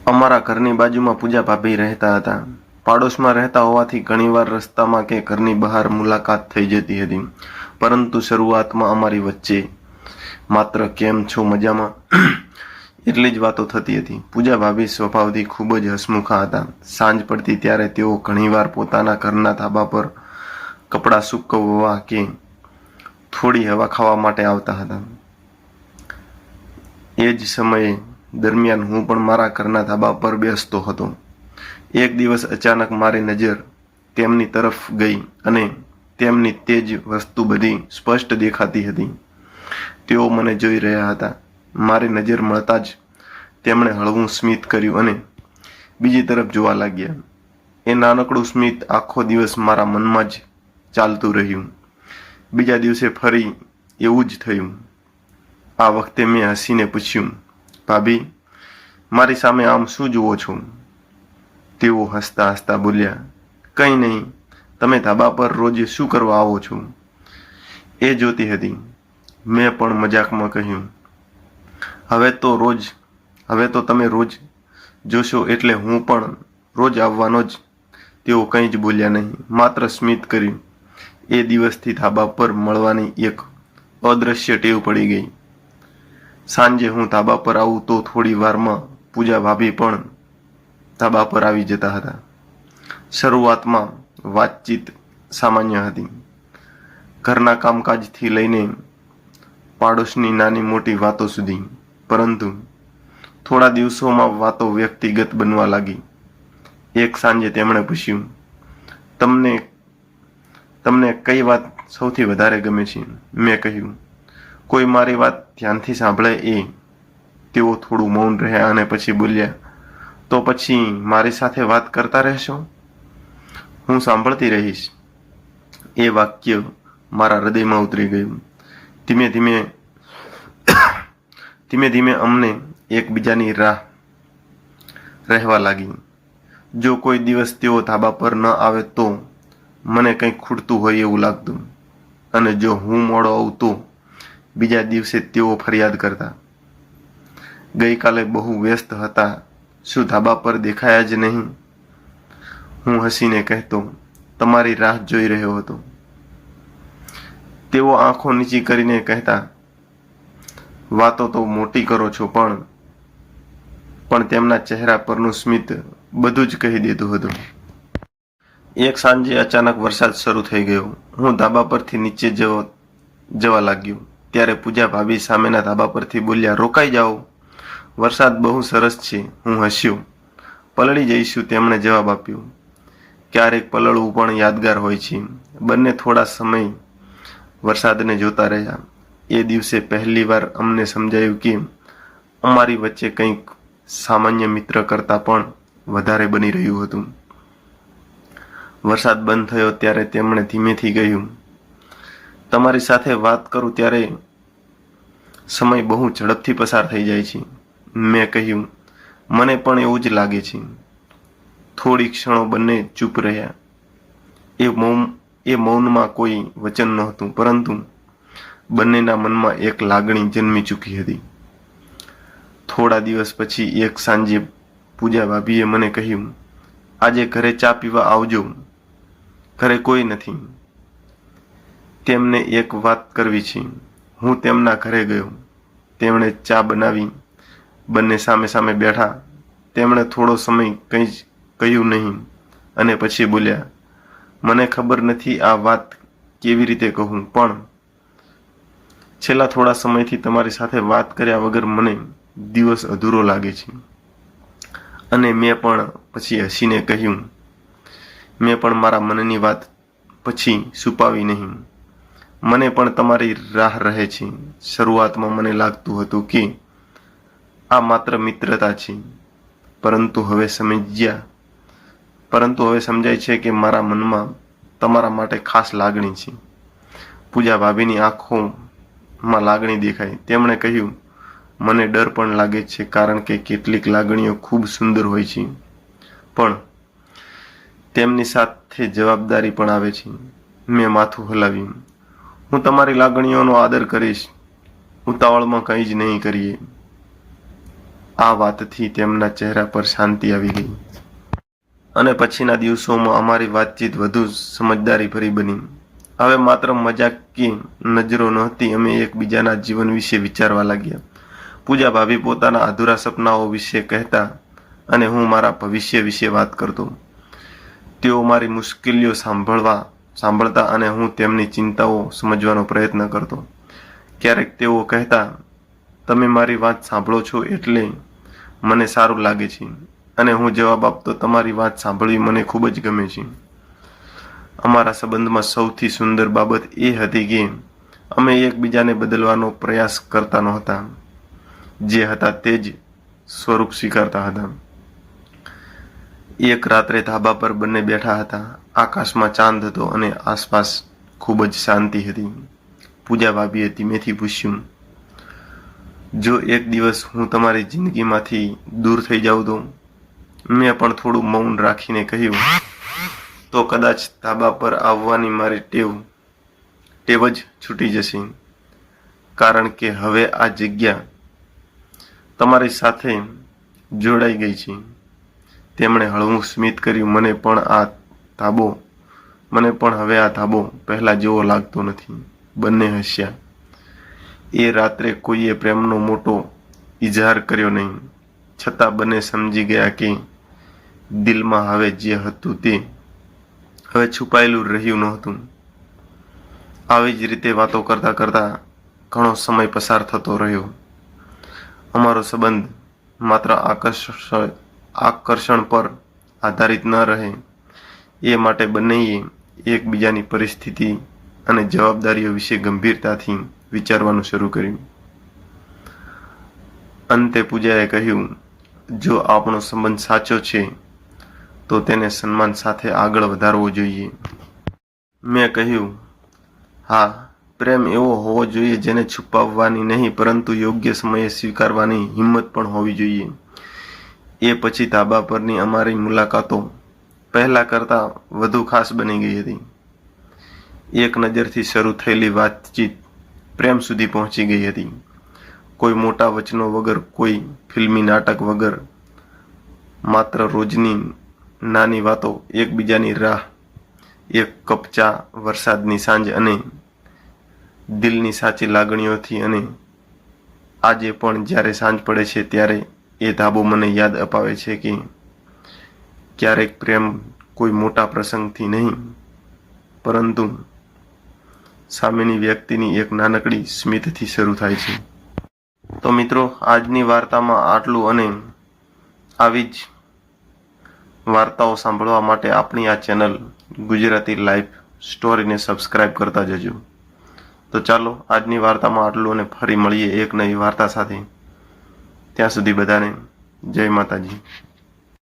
અમારા ઘરની બાજુમાં પૂજા ભાભી રહેતા હતા. પાડોશમાં રહેતા હોવાથી ઘણીવાર રસ્તામાં કે ઘરની બહાર મુલાકાત થઈ જતી હતી. પરંતુ શરૂઆતમાં અમારી વચ્ચે માત્ર કેમ છો મજામાં એટલી જ વાતો થતી હતી. પૂજા ભાભી સ્વભાવથી ખૂબ જ હસમુખા હતા. સાંજ પડતી ત્યારે તેઓ ઘણીવાર પોતાના ઘરના ધાબા પર કપડાં સૂકવવા કે થોડી હવા ખાવા માટે આવતા હતા. એ જ સમયે દરમિયાન હું પણ મારા ઘરના ધાબા પર બેસતો હતો. એક દિવસ અચાનક મારી નજર તેમની તરફ ગઈ અને તેમની તે જ વસ્તુ બધી સ્પષ્ટ દેખાતી હતી. તેઓ મને જોઈ રહ્યા હતા. મારી નજર મળતા જ તેમણે હળવું સ્મિત કર્યું અને બીજી તરફ જોવા લાગ્યા. એ નાનકડું સ્મિત આખો દિવસ મારા મનમાં જ ચાલતું રહ્યું. બીજા દિવસે ફરી એવું જ થયું. આ વખતે મેં હસીને પૂછ્યું, ભાભી, મારી સામે આમ શું જુઓ છો? તેઓ હસતા હસતા બોલ્યા, કંઈ નહીં, તમે ધાબા પર રોજ શું કરવા આવો છો? એ જોતી હતી. મેં પણ મજાકમાં કહ્યું, હવે તો તમે રોજ જોશો એટલે હું પણ રોજ આવવાનો જ. તેઓ કંઈ જ બોલ્યા નહીં, માત્ર સ્મિત કર્યું. એ દિવસથી ધાબા પર મળવાની એક અદ્રશ્ય ટેવ પડી ગઈ. સાંજે હું ધાબા પર આવું તો થોડી વારમાં પૂજા ભાભી પણ ધાબા પર આવી જતા હતા. શરૂઆતમાં વાતચીત સામાન્ય હતી. ઘરના કામકાજથી લઈને પાડોશની નાની મોટી વાતો સુધી. પરંતુ થોડા દિવસોમાં વાતો વ્યક્તિગત બનવા લાગી. એક સાંજે તેમણે પૂછ્યું, તમને કઈ વાત સૌથી વધારે ગમે છે? મેં કહ્યું, કોઈ મારી વાત ધ્યાનથી સાંભળે એ. તેઓ થોડું મૌન રહ્યા અને પછી બોલ્યા, તો પછી મારી સાથે વાત કરતા રહેશો? હું સાંભળતી રહીશ. એ વાક્ય મારા હૃદયમાં ઉતરી ગયું. ધીમે ધીમે અમને એકબીજાની રાહ રહેવા લાગી. જો કોઈ દિવસ તેઓ ધાબા પર ન આવે તો મને કંઈક ખૂટતું હોય એવું લાગતું, અને જો હું મોડો આવું તો બીજા દિવસે તેઓ ફરિયાદ કરતા, ગઈકાલે બહુ વ્યસ્ત હતા, શું ધાબા પર દેખાયા જ નહીં? હું હસીને કહેતો, તમારી રાહ જોઈ રહ્યો હતો. તેઓ આંખો નીચી કરીને કહેતા, વાતો તો મોટી કરો છો, પણ તેમના ચહેરા પરનું સ્મિત બધું જ કહી દેતું હતું. એક સાંજે અચાનક વરસાદ શરૂ થઈ ગયો. હું ધાબા પરથી નીચે જવા લાગ્યો. ત્યારે પૂજા ભાભી સામેના ધાબા પરથી બોલ્યા, રોકાઈ જાઓ, વરસાદ બહુ સરસ છે. હું હસ્યો. પલળી જઈશું, તેમણે જવાબ આપ્યો. ક્યારેક પલળવું પણ યાદગાર હોય છે. બંને થોડા સમય વરસાદને જોતા રહ્યા. એ દિવસે પહેલીવાર અમને સમજાયું કે અમારી વચ્ચે કંઈક સામાન્ય મિત્ર કરતાં પણ વધારે બની રહ્યું હતું. વરસાદ બંધ થયો ત્યારે તેમણે ધીમેથી કહ્યું, તમારી સાથે વાત કરું ત્યારે સમય બહુ ઝડપથી પસાર થઈ જાય છે. મેં કહ્યું, મને પણ એવું જ લાગે છે. થોડી ક્ષણો બંને ચૂપ રહ્યા. એ મૌનમાં કોઈ વચન નહોતું, પરંતુ બંનેના મનમાં એક લાગણી જન્મી ચૂકી હતી. થોડા દિવસ પછી એક સાંજે પૂજા ભાભીએ મને કહ્યું, આજે ઘરે ચા પીવા આવજો, ઘરે કોઈ નથી. તેમને એક વાત કરવી છે. હું તેમના ઘરે ગયો. તેમણે ચા બનાવી. બંને સામે સામે બેઠા. તેમણે થોડો સમય કંઈ જ કહ્યું નહીં અને પછી બોલ્યા, મને ખબર નથી આ વાત કેવી રીતે કહું, પણ છેલ્લા થોડા સમયથી તમારી સાથે વાત કર્યા વગર મને દિવસ અધૂરો લાગે છે. અને મેં પણ પછી હસીને કહ્યું, મેં પણ મારા મનની વાત પછી છુપાવી નહીં. મને પણ તમારી રાહ રહે છે. શરૂઆતમાં મને લાગતું હતું કે આ માત્ર મિત્રતા છે, પરંતુ હવે સમજાય છે કે મારા મનમાં તમારા માટે ખાસ લાગણી છે. પૂજા ભાભીની આંખોમાં લાગણી દેખાઈ. તેમણે કહ્યું, મને ડર પણ લાગે છે, કારણ કે કેટલીક લાગણીઓ ખૂબ સુંદર હોય છે, પણ તેમની સાથે જવાબદારી પણ આવે છે. મેં માથું હલાવ્યું. હું તમારી લાગણીઓનો આદર કરીશ. ઉતાવળમાં કંઈ જ નહીં કરીએ. આ વાતથી તેમના ચહેરા પર શાંતિ આવી ગઈ અને પછીના દિવસોમાં અમારી વાતચીત વધુ સમજદારીભરી બની. હવે માત્ર મજાકી નજરો નહોતી, અમે એકબીજાના જીવન વિશે વિચારવા લાગ્યા. પૂજા ભાભી પોતાના અધૂરા સપનાઓ વિશે કહેતા અને હું મારા ભવિષ્ય વિશે વાત કરતો. તેઓ મારી મુશ્કેલીઓ સાંભળતા અને હું તેમની ચિંતાઓ સમજવાનો પ્રયત્ન કરતો. ક્યારેક તેઓ કહેતા, તમે મારી વાત સાંભળો છો એટલે મને સારું લાગે છે, અને હું જવાબ આપતો, તમારી વાત સાંભળવી મને ખૂબ જ ગમે છે. અમારા સંબંધમાં સૌથી સુંદર બાબત એ હતી કે અમે એકબીજાને બદલવાનો પ્રયાસ કરતા નહોતા. જે હતા તે જ સ્વરૂપ સ્વીકારતા હતા. એક રાત્રે ધાબા પર બંને બેઠા હતા. આકાશમાં ચાંદ હતો અને આસપાસ ખૂબ જ શાંતિ હતી. પૂજા ભાભીએ ધીમેથી પૂછ્યું, જો એક દિવસ હું તમારી જિંદગીમાંથી દૂર થઈ જાઉં તો? મેં પણ થોડું મૌન રાખીને કહ્યું, તો કદાચ ધાબા પર આવવાની મારી ટેવ જ છૂટી જશે, કારણ કે હવે આ જગ્યા તમારી સાથે જોડાઈ ગઈ છે. તેમણે હળવું સ્મિત કર્યું. મને પણ હવે આ ધાબો પહેલા જેવો લાગતો નથી. બંને હસ્યા. એ રાત્રે કોઈએ પ્રેમનો મોટો ઇઝહાર કર્યો નહીં, છતાં બંને સમજી ગયા કે દિલમાં હવે જે હતું તે હવે છુપાયેલું રહ્યું નહોતું. આવી જ રીતે વાતો કરતા કરતા ઘણો સમય પસાર થતો રહ્યો. અમારો સંબંધ માત્ર આકર્ષણ પર આધારિત ન રહે એ માટે બંનેએ એકબીજાની પરિસ્થિતિ અને જવાબદારીઓ વિશે ગંભીરતાથી વિચારવાનું શરૂ કર્યું. અંતે પૂજાએ કહ્યું, જો આપણો સંબંધ સાચો છે તો તેને સન્માન સાથે આગળ વધારવો જોઈએ. મેં કહ્યું, હા, પ્રેમ એવો હોવો જોઈએ જેને છુપાવવાની નહીં, પરંતુ યોગ્ય સમયે સ્વીકારવાની હિંમત પણ હોવી જોઈએ. એ પછી ધાબા પરની અમારી મુલાકાતો પહેલા કરતાં વધુ ખાસ બની ગઈ હતી. એક નજરથી શરૂ થયેલી વાતચીત પ્રેમ સુધી પહોંચી ગઈ હતી. કોઈ મોટા વચનો વગર, કોઈ ફિલ્મી નાટક વગર, માત્ર રોજની નાની વાતો, એકબીજાની રાહ, એક કપ ચા, વરસાદની સાંજ અને દિલની સાચી લાગણીઓથી. અને આજે પણ જ્યારે સાંજ પડે છે ત્યારે એ ધાબો મને યાદ અપાવે છે કે ક્યારેક પ્રેમ કોઈ મોટા પ્રસંગથી નહીં, પરંતુ સામેની વ્યક્તિની એક નાનકડી સ્મિતથી શરૂ થાય છે. તો મિત્રો, આજની વાર્તામાં આટલું, અને આવી જ વાર્તાઓ સાંભળવા માટે આપણી આ ચેનલ ગુજરાતી લાઈફ સ્ટોરીને સબસ્ક્રાઈબ કરતા જજો. તો ચાલો, આજની વાર્તામાં આટલું, અને ફરી મળીએ એક નવી વાર્તા સાથે. ત્યાં સુધી બધાને જય માતાજી.